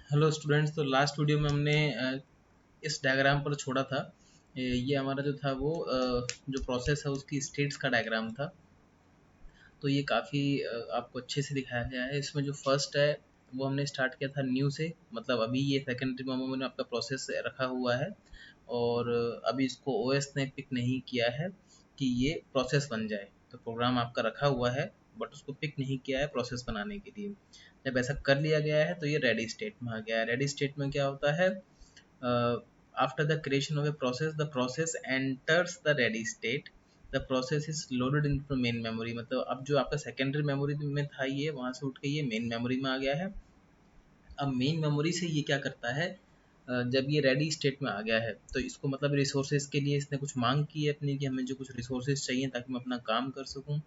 Hello students. तो last video में हमने इस डायग्राम पर छोड़ा था। ये हमारा जो था वो जो प्रोसेस है उसकी स्टेट्स का डायग्राम था। तो ये काफ़ी आपको अच्छे से दिखाया गया है। इसमें जो फर्स्ट है वो हमने स्टार्ट किया था न्यू से, मतलब अभी ये सेकेंडरी मेमोरी में आपका प्रोसेस रखा हुआ है और अभी इसको ओएस ने पिक नहीं किया है कि ये प्रोसेस बन जाए। तो प्रोग्राम आपका रखा हुआ है बट उसको पिक नहीं किया है प्रोसेस बनाने के लिए। जब ऐसा कर लिया गया है तो ये रेडी स्टेट में आ गया है। रेडी स्टेट में क्या होता है, after the creation of a process the process enters the ready state, the process is loaded into main memory। मतलब अब जो आपका सेकेंडरी मेमोरी में था ये वहाँ से उठ के ये मेन मेमोरी में आ गया है। अब मेन मेमोरी से ये क्या करता है, जब ये रेडी स्टेट में आ गया है तो इसको मतलब रिसोर्सेज के लिए इसने कुछ मांग की है अपनी कि हमें जो कुछ रिसोर्सेज चाहिए ताकि मैं अपना काम कर सकूं।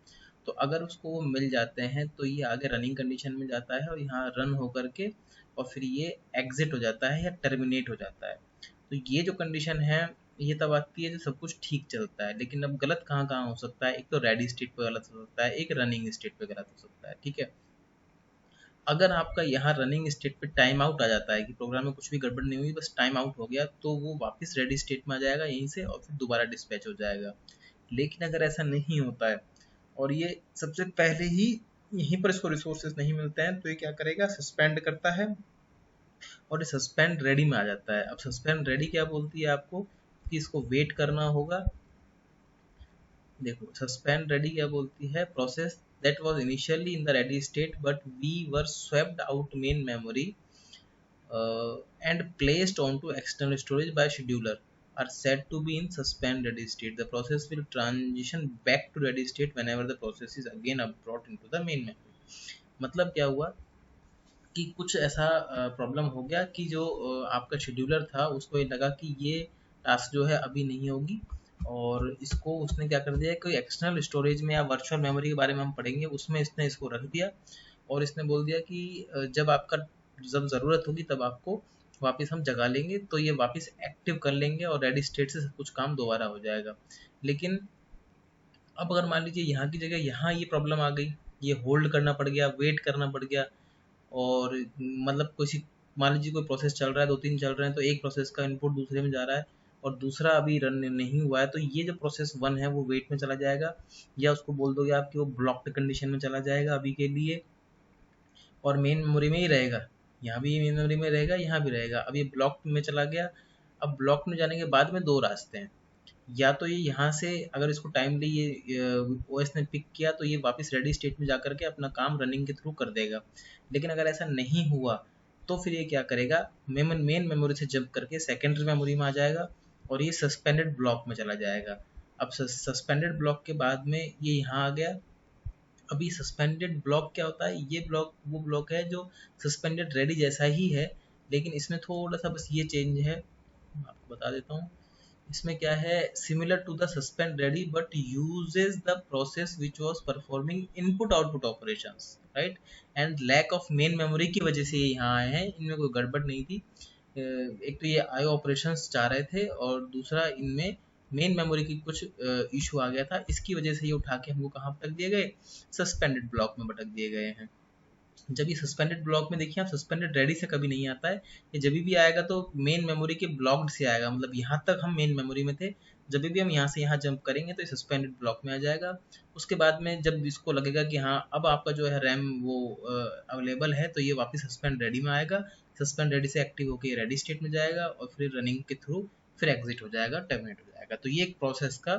तो अगर उसको वो मिल जाते हैं तो ये आगे रनिंग कंडीशन में जाता है और यहाँ रन होकर के और फिर ये एग्जिट हो जाता है या टर्मिनेट हो जाता है। तो ये जो कंडीशन है ये तब आती है जब सब कुछ ठीक चलता है। लेकिन अब गलत कहाँ कहाँ हो सकता है, एक तो रेडी स्टेट पे गलत हो सकता है, एक रनिंग स्टेट पे गलत हो सकता है। ठीक है, अगर आपका यहाँ रनिंग स्टेट पे टाइम आउट आ जाता है कि प्रोग्राम में कुछ भी गड़बड़ नहीं हुई बस टाइम आउट हो गया तो वो वापस रेडी स्टेट में आ जाएगा यहीं से और फिर दोबारा डिस्पैच हो जाएगा। लेकिन अगर ऐसा नहीं होता है और ये सबसे पहले ही यहीं पर इसको रिसोर्सेज नहीं मिलते हैं तो ये क्या करेगा, सस्पेंड करता है और ये सस्पेंड रेडी में आ जाता है। अब सस्पेंड रेडी क्या बोलती है आपको कि इसको वेट करना होगा। देखो सस्पेंड रेडी क्या बोलती है, process that was initially in the ready state but we were swept out main memory and placed onto external storage by scheduler are said to be in suspend ready state. The process will transition back to ready state whenever the process is again brought into the main memory। मतलब क्या हुआ कि कुछ ऐसा problem हो गया कि जो आपका शेड्यूलर था उसको ये लगा कि ये टास्क जो है अभी नहीं होगी और इसको उसने क्या कर दिया, कोई एक्सटर्नल स्टोरेज में या वर्चुअल मेमोरी के बारे में हम पढ़ेंगे उसमें इसने इसको रख दिया और इसने बोल दिया कि जब आपका जब ज़रूरत होगी तब आपको वापस हम जगा लेंगे तो ये वापस एक्टिव कर लेंगे और रेडी स्टेट से सब कुछ काम दोबारा हो जाएगा। लेकिन अब अगर मान लीजिए यहाँ की जगह यहाँ ये प्रॉब्लम आ गई, ये होल्ड करना पड़ गया, वेट करना पड़ गया और मतलब किसी मान लीजिए कोई प्रोसेस चल रहा है, 2-3 चल रहे हैं तो एक प्रोसेस का इनपुट दूसरे में जा रहा है और दूसरा अभी रन नहीं हुआ है तो ये जो प्रोसेस 1 है वो वेट में चला जाएगा या उसको बोल दोगे आप कि वो ब्लॉक्ड कंडीशन में चला जाएगा अभी के लिए और मेन मेमोरी में ही रहेगा। यहाँ भी मेन मेमोरी में रहेगा, यहाँ भी रहेगा। अब ये ब्लॉक में चला गया। अब ब्लॉक में जाने के बाद में 2 रास्ते हैं, या तो ये यहाँ से अगर इसको टाइमली ये ओएस ने पिक किया तो ये वापस रेडी स्टेट में जाकर के अपना काम रनिंग के थ्रू कर देगा। लेकिन अगर ऐसा नहीं हुआ तो फिर ये क्या करेगा, मेन मेमोरी से जंप करके सेकेंडरी मेमोरी में आ जाएगा और ये सस्पेंडेड ब्लॉक में चला जाएगा। अब सस्पेंडेड ब्लॉक के बाद में ये यहाँ आ गया। अभी सस्पेंडेड ब्लॉक क्या होता है, ये ब्लॉक वो ब्लॉक है जो सस्पेंडेड रेडी जैसा ही है लेकिन इसमें थोड़ा सा बस ये चेंज है, मैं आपको बता देता हूँ। इसमें क्या है, similar to the suspend ready but uses the process which was performing input output operations, right, and lack of main memory की वजह से ये यहाँ आए हैं। इनमें कोई गड़बड़ नहीं थी। एक तो ये आईओ ऑपरेशंस चाह रहे थे और दूसरा इनमें मेन मेमोरी की कुछ इशू आ गया था, इसकी वजह से ये उठा के हमको कहाँ पटक दिए गए, सस्पेंडेड ब्लॉक में पटक दिए गए हैं। जब ये सस्पेंडेड ब्लॉक में देखिए आप, सस्पेंडेड रेडी से कभी नहीं आता है। ये जब भी आएगा तो मेन मेमोरी के ब्लॉक्ड से आएगा, मतलब यहाँ तक हम मेन मेमोरी में थे, जब भी हम यहाँ से यहाँ जंप करेंगे तो ये सस्पेंडेड ब्लॉक में आ जाएगा। उसके बाद में जब इसको लगेगा कि हाँ अब आपका जो है रैम वो अवेलेबल है तो ये वापस सस्पेंड रेडी में आएगा। सस्पेंड रेडी से एक्टिव होकर रेडी स्टेट में जाएगा और फिर रनिंग के थ्रू फिर एग्जिट हो जाएगा, टर्मिनेट हो जाएगा। तो ये एक प्रोसेस का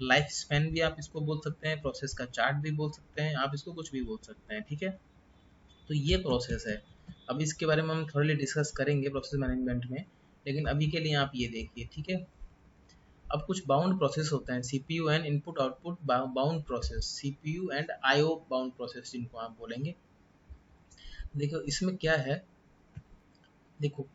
लाइफ स्पैन भी आप इसको बोल सकते हैं, प्रोसेस का चार्ट भी बोल सकते हैं, आप इसको कुछ भी बोल सकते हैं। ठीक है, तो ये प्रोसेस है। अब इसके बारे में हम थोड़ी डिस्कस करेंगे प्रोसेस मैनेजमेंट में, लेकिन अभी के लिए आप ये देखिए। ठीक है, अब कुछ बाउंड प्रोसेस होते हैं, CPU and input output bound process, CPU and IO bound process जिनको आप बोलेंगे। देखो इसमें क्या है, देखो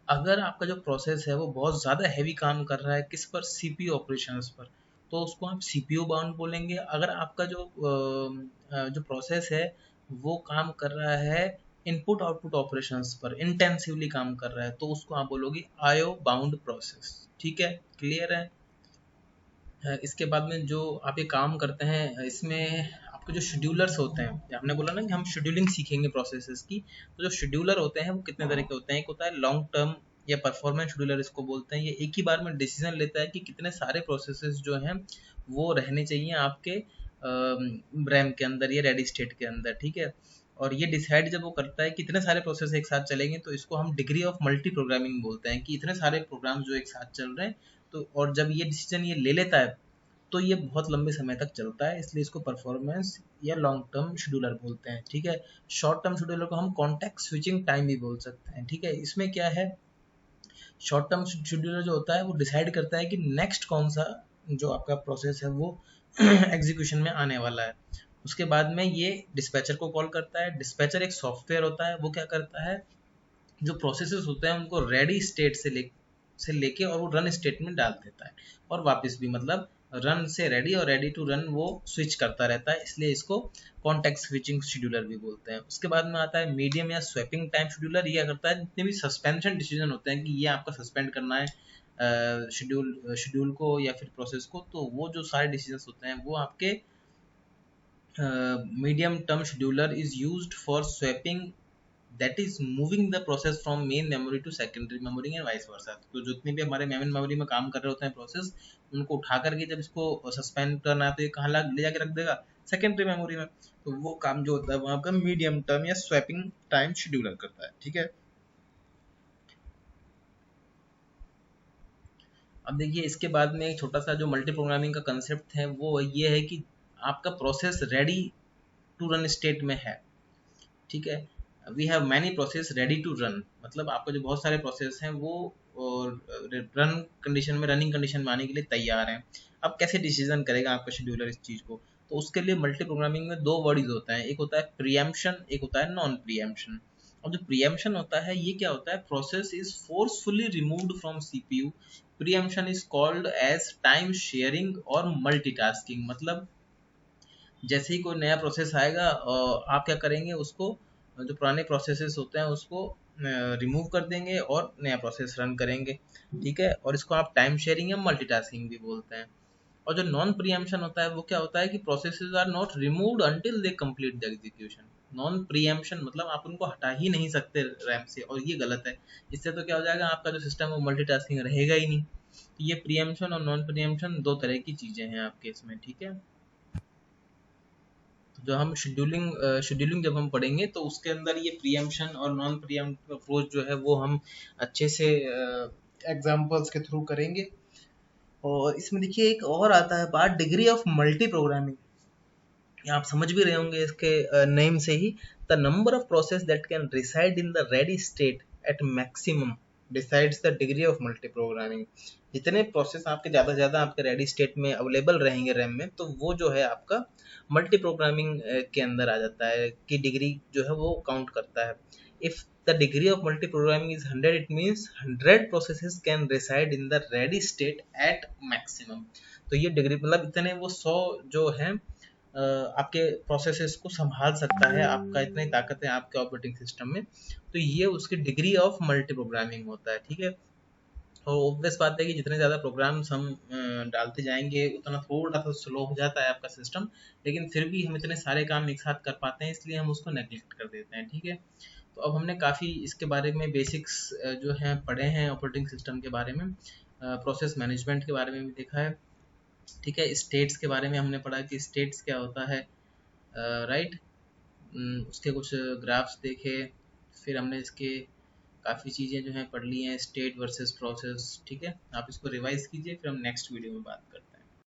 अगर आपका जो प्रोसेस है वो बहुत ज़्यादा हैवी काम कर रहा है किस पर, सीपीयू ऑपरेशंस पर, तो उसको आप सीपीयू बाउंड बोलेंगे। अगर आपका जो प्रोसेस है वो काम कर रहा है इनपुट आउटपुट ऑपरेशंस पर, इंटेंसिवली काम कर रहा है, तो उसको आप बोलोगे आईओ बाउंड प्रोसेस। ठीक है, क्लियर है। इसके बाद में जो आप ये काम करते हैं इसमें तो जो शेड्यूलर्स होते हैं, हमने बोला ना कि हम शेड्यूलिंग सीखेंगे प्रोसेसेस की, तो जो शेड्यूलर होते हैं वो कितने तरह के होते हैं। एक होता है लॉन्ग टर्म या परफॉर्मेंस शेड्यूलर इसको बोलते हैं। ये एक ही बार में डिसीजन लेता है कि कितने सारे प्रोसेसेस जो हैं वो रहने चाहिए आपके रैम के अंदर या रेडी स्टेट के अंदर, ठीक है। और ये डिसाइड जब वो करता है कि इतने सारे प्रोसेस एक साथ चलेंगे, तो इसको हम डिग्री ऑफ मल्टी प्रोग्रामिंग बोलते हैं, कि इतने सारे प्रोग्राम जो एक साथ चल रहे हैं। तो और जब ये डिसीजन ये ले लेता है तो ये बहुत लंबे समय तक चलता है, इसलिए इसको परफॉर्मेंस या लॉन्ग टर्म शेड्यूलर बोलते हैं, ठीक है। शॉर्ट टर्म शेड्यूलर को हम कॉन्टेक्स्ट स्विचिंग टाइम भी बोल सकते हैं, ठीक है। इसमें क्या है, शॉर्ट टर्म शेड्यूलर जो होता है वो डिसाइड करता है कि नेक्स्ट कौन सा जो आपका प्रोसेस है वो एग्जीक्यूशन में आने वाला है। उसके बाद में ये डिस्पैचर को कॉल करता है। डिस्पैचर एक सॉफ्टवेयर होता है, वो क्या करता है, जो प्रोसेसेस होते हैं उनको रेडी स्टेट से लेके और वो रन स्टेट में डाल देता है, और वापस भी मतलब रन से रेडी और रेडी टू रन वो स्विच करता रहता है, इसलिए इसको कॉन्टेक्स्ट स्विचिंग शेड्यूलर भी बोलते हैं। उसके बाद में आता है मीडियम या स्वैपिंग टाइम शेड्यूलर। ये क्या करता है, जितने भी सस्पेंशन डिसीजन होते हैं कि ये आपका सस्पेंड करना है शेड्यूल को या फिर प्रोसेस को, तो वो जो सारे डिसीजंस होते हैं वो आपके medium term scheduler is used for swapping, that is moving the process from main memory to secondary memory and vice versa। तो जितने भी हमारे मेन मेमोरी में काम कर रहे होते हैं प्रोसेस, उनको उठा करके जब इसको सस्पेंड करना है तो ये कहाँ ले जाके रख देगा, सेकेंडरी मेमोरी में। तो वो काम जो होता है वो आपका मीडियम टर्म या स्वैपिंग टाइम शेड्यूलर करता है, ठीक है। अब देखिए इसके बाद में एक छोटा सा जो मल्टी प्रोग्रामिंग का कंसेप्ट है वो ये है कि आपका process ready to run state में है, ठीक है। We have many process ready to run, मतलब आपको जो बहुत सारे प्रोसेस हैं वो रन कंडीशन में, रनिंग कंडीशन में आने के लिए तैयार हैं। अब कैसे डिसीजन करेगा आपका शेड्यूलर इस चीज़ को, तो उसके लिए मल्टी प्रोग्रामिंग में दो वर्ड्स होता है, एक होता है प्रीएम्पशन, एक होता है नॉन प्रीएम्पशन। और जो प्रीएम्पशन होता है ये क्या होता है, process is forcefully removed from CPU. Preemption is called as time sharing और मल्टीटास्किंग। मतलब जैसे ही कोई नया प्रोसेस आएगा आप क्या करेंगे, उसको जो पुराने प्रोसेसेस होते हैं उसको रिमूव कर देंगे और नया प्रोसेस रन करेंगे, ठीक है। और इसको आप टाइम शेयरिंग या मल्टीटास्किंग भी बोलते हैं। और जो नॉन प्रीएम्पशन होता है वो क्या होता है कि processes are not removed until they complete the execution. Non preemption मतलब आप उनको हटा ही नहीं सकते रैम से, और ये गलत है। इससे तो क्या हो जाएगा, आपका जो सिस्टम है वो मल्टीटास्किंग रहेगा ही नहीं। तो ये प्रीएम्पशन और नॉन प्रीएम्पशन दो तरह की चीजें हैं आपके इसमें, ठीक है। जो हम शेड्यूलिंग जब हम पढ़ेंगे तो उसके अंदर ये प्रीएम्पशन और नॉन प्रीएम्प्टिव अप्रोच जो है वो हम अच्छे से एग्जांपल्स के थ्रू करेंगे। और इसमें देखिए एक और आता है part, degree of multi programming. आप समझ भी रहे होंगे इसके नेम से ही, the number of process that can reside in the ready state at maximum decides the degree of multi programming. जितने प्रोसेस आपके ज़्यादा से ज़्यादा आपके रेडी स्टेट में अवेलेबल रहेंगे रैम में, तो वो जो है आपका मल्टी प्रोग्रामिंग के अंदर आ जाता है, कि डिग्री जो है वो काउंट करता है। If the degree of multi programming is 100, it means 100 processes can reside in the ready state at maximum. तो ये डिग्री मतलब इतने वो 100 जो है आपके प्रोसेसेस को संभाल सकता है, आपका इतनी ताकत है आपके ऑपरेटिंग सिस्टम में, तो ये उसकी डिग्री ऑफ मल्टी प्रोग्रामिंग होता है, ठीक है। और ऑब्वियस बात है कि जितने ज़्यादा प्रोग्राम्स हम डालते जाएंगे उतना थोड़ा सा स्लो हो जाता है आपका सिस्टम, लेकिन फिर भी हम इतने सारे काम एक साथ कर पाते हैं, इसलिए हम उसको नेग्लेक्ट कर देते हैं, ठीक है। तो अब हमने काफ़ी इसके बारे में बेसिक्स जो हैं पढ़े हैं ऑपरेटिंग सिस्टम के बारे में, प्रोसेस मैनेजमेंट के बारे में भी देखा है, ठीक है। स्टेट्स के बारे में हमने पढ़ा कि स्टेट्स क्या होता है, राइट। उसके कुछ ग्राफ्स देखे, फिर हमने इसके काफ़ी चीज़ें जो हैं पढ़ ली हैं, स्टेट वर्सेस प्रोसेस, ठीक है। आप इसको रिवाइज कीजिए, फिर हम नेक्स्ट वीडियो में बात करते हैं।